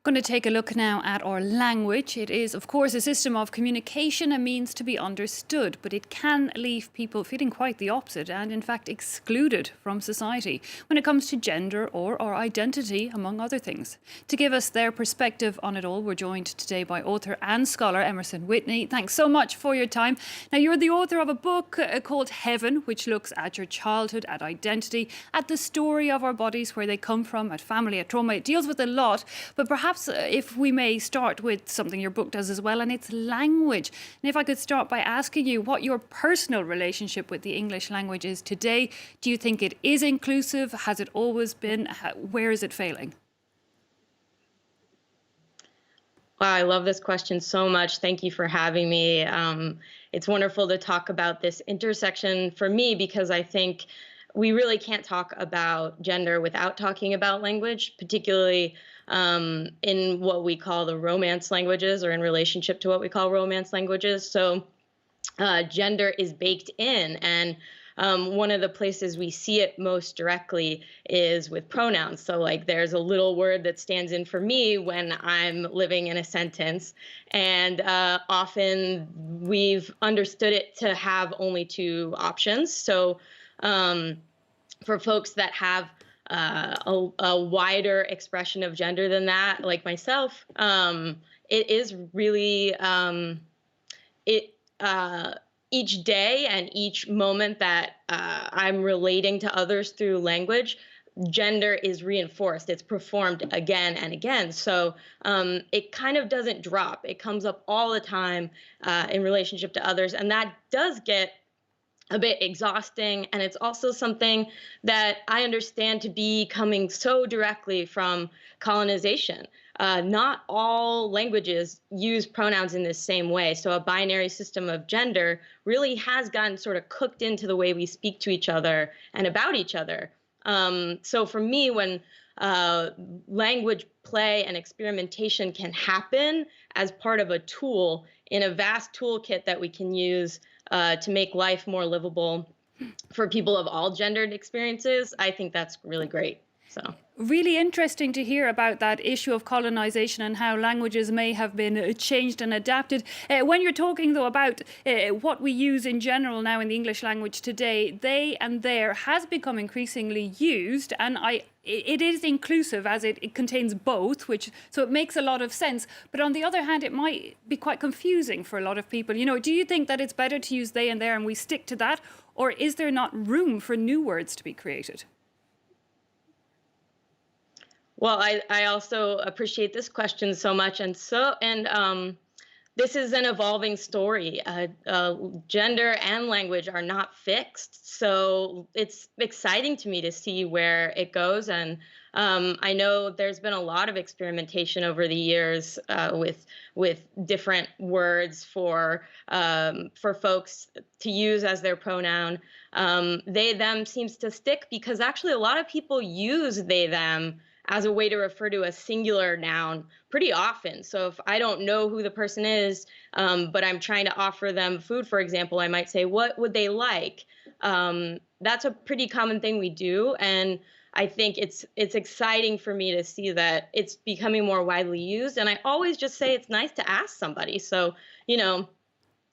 Going to take a look now at our language. It is, of course, a system of communication, a means to be understood, but it can leave people feeling quite the opposite and, in fact, excluded from society when it comes to gender or our identity, among other things. To give us their perspective on it all, we're joined today by author and scholar Emerson Whitney. Thanks so much for your time. Now, you're the author of a book called Heaven, which looks at your childhood, at identity, at the story of our bodies, where they come from, at family, at trauma. It deals with a lot, but perhaps if we may start with something your book does as well, and it's language. And if I could start by asking you what your personal relationship with the English language is today. Do you think it is inclusive? Has it always been? Where is it failing? Wow, I love this question so much. Thank you for having me. It's wonderful to talk about this intersection for me because I think we really can't talk about gender without talking about language, particularly in what we call the Romance languages or in relationship to what we call Romance languages. So gender is baked in, and one of the places we see it most directly is with pronouns. So like there's a little word that stands in for me when I'm living in a sentence. And often we've understood it to have only two options. So for folks that have a wider expression of gender than that, like myself, it is really each day and each moment that I'm relating to others through language, gender is reinforced. It's performed again and again. So it kind of doesn't drop. It comes up all the time in relationship to others. And that does get a bit exhausting. And it's also something that I understand to be coming so directly from colonization. Not all languages use pronouns in the same way. So a binary system of gender really has gotten sort of cooked into the way we speak to each other and about each other. So for me, when language play and experimentation can happen as part of a tool in a vast toolkit that we can use to make life more livable for people of all gendered experiences, I think that's really great. So really interesting to hear about that issue of colonization and how languages may have been changed and adapted. When you're talking, though, about what we use in general now in the English language today, they and their has become increasingly used, and it is inclusive as it contains both, so it makes a lot of sense. But on the other hand, it might be quite confusing for a lot of people. You know, do you think that it's better to use they and their and we stick to that, or is there not room for new words to be created? Well, I also appreciate this question so much, and this is an evolving story. Gender and language are not fixed, so it's exciting to me to see where it goes. And I know there's been a lot of experimentation over the years with different words for folks to use as their pronoun. They them seems to stick because actually a lot of people use they them as a way to refer to a singular noun pretty often. So if I don't know who the person is, but I'm trying to offer them food, for example, I might say, what would they like? That's a pretty common thing we do. And I think it's exciting for me to see that it's becoming more widely used. And I always just say it's nice to ask somebody. So, you know,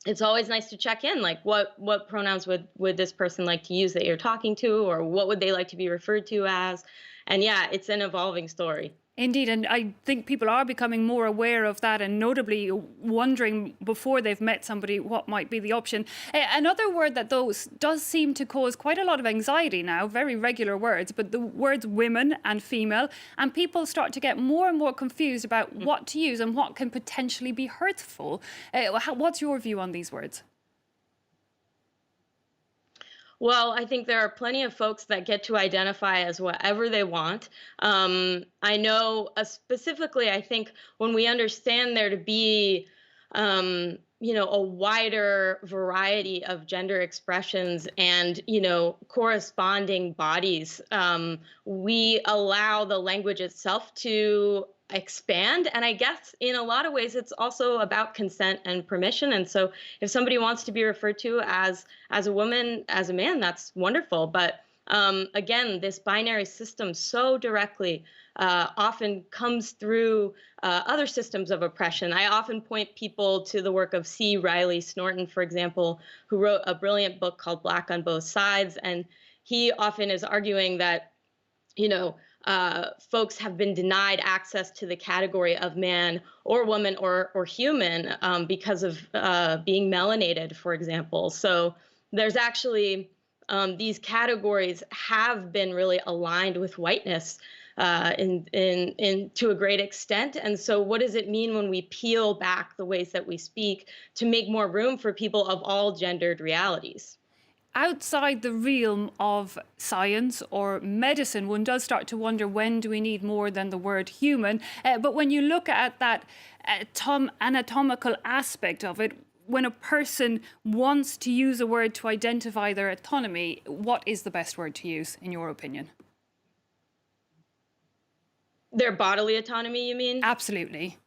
it's always nice to check in, like what pronouns would this person like to use that you're talking to, or what would they like to be referred to as? And yeah, it's an evolving story. Indeed, and I think people are becoming more aware of that and notably wondering before they've met somebody what might be the option. Another word that does seem to cause quite a lot of anxiety now, very regular words, but the words women and female, and people start to get more and more confused about what to use and what can potentially be hurtful. What's your view on these words? Well, I think there are plenty of folks that get to identify as whatever they want. I know specifically, I think when we understand there to be, a wider variety of gender expressions and, corresponding bodies, we allow the language itself to expand. And I guess in a lot of ways, it's also about consent and permission. And so if somebody wants to be referred to as a woman, as a man, that's wonderful. But Again, this binary system so directly often comes through other systems of oppression. I often point people to the work of C. Riley Snorton, for example, who wrote a brilliant book called Black on Both Sides. And he often is arguing that, you know, folks have been denied access to the category of man or woman or human because of being melanated, for example. So there's actually these categories have been really aligned with whiteness in to a great extent. And so, what does it mean when we peel back the ways that we speak to make more room for people of all gendered realities? Outside the realm of science or medicine, one does start to wonder, when do we need more than the word human? But when you look at that anatomical aspect of it, when a person wants to use a word to identify their autonomy, what is the best word to use, in your opinion? Their bodily autonomy, you mean? Absolutely.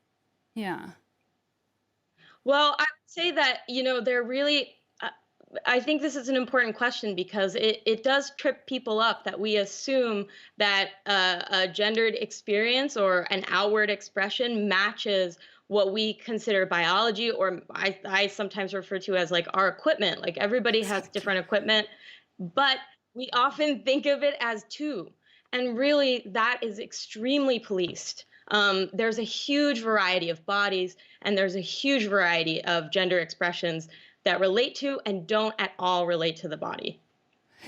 Yeah. Well, I would say that, they're really, I think this is an important question because it does trip people up that we assume that a gendered experience or an outward expression matches what we consider biology, or I sometimes refer to as like our equipment. Like everybody has Exactly. different equipment, but we often think of it as two. And really, that is extremely policed. There's a huge variety of bodies, and there's a huge variety of gender expressions that relate to and don't at all relate to the body.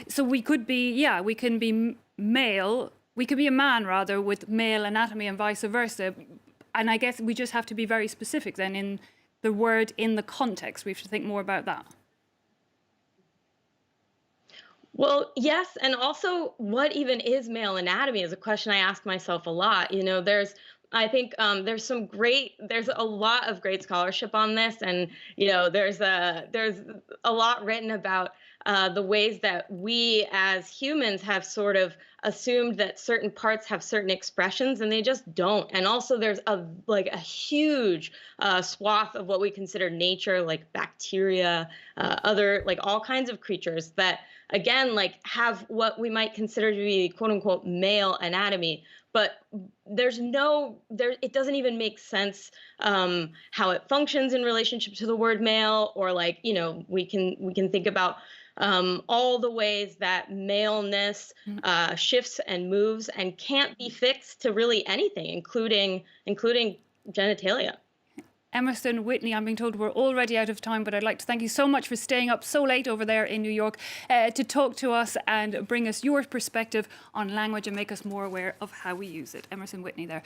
So we could be, yeah, we can be male, we could be a man rather with male anatomy and vice versa. And I guess we just have to be very specific then in the word, in the context. We have to think more about that. Well, yes, and also what even is male anatomy is a question I ask myself a lot. I think there's a lot of great scholarship on this, and there's a lot written about the ways that we as humans have sort of assumed that certain parts have certain expressions, and they just don't. And also, there's a huge swath of what we consider nature, like bacteria, other like all kinds of creatures that again like have what we might consider to be quote unquote male anatomy, but it doesn't even make sense how it functions in relationship to the word male, or like we can think about all the ways that maleness shifts and moves and can't be fixed to really anything, including genitalia. Emerson Whitney, I'm being told we're already out of time, but I'd like to thank you so much for staying up so late over there in New York to talk to us and bring us your perspective on language and make us more aware of how we use it. Emerson Whitney there.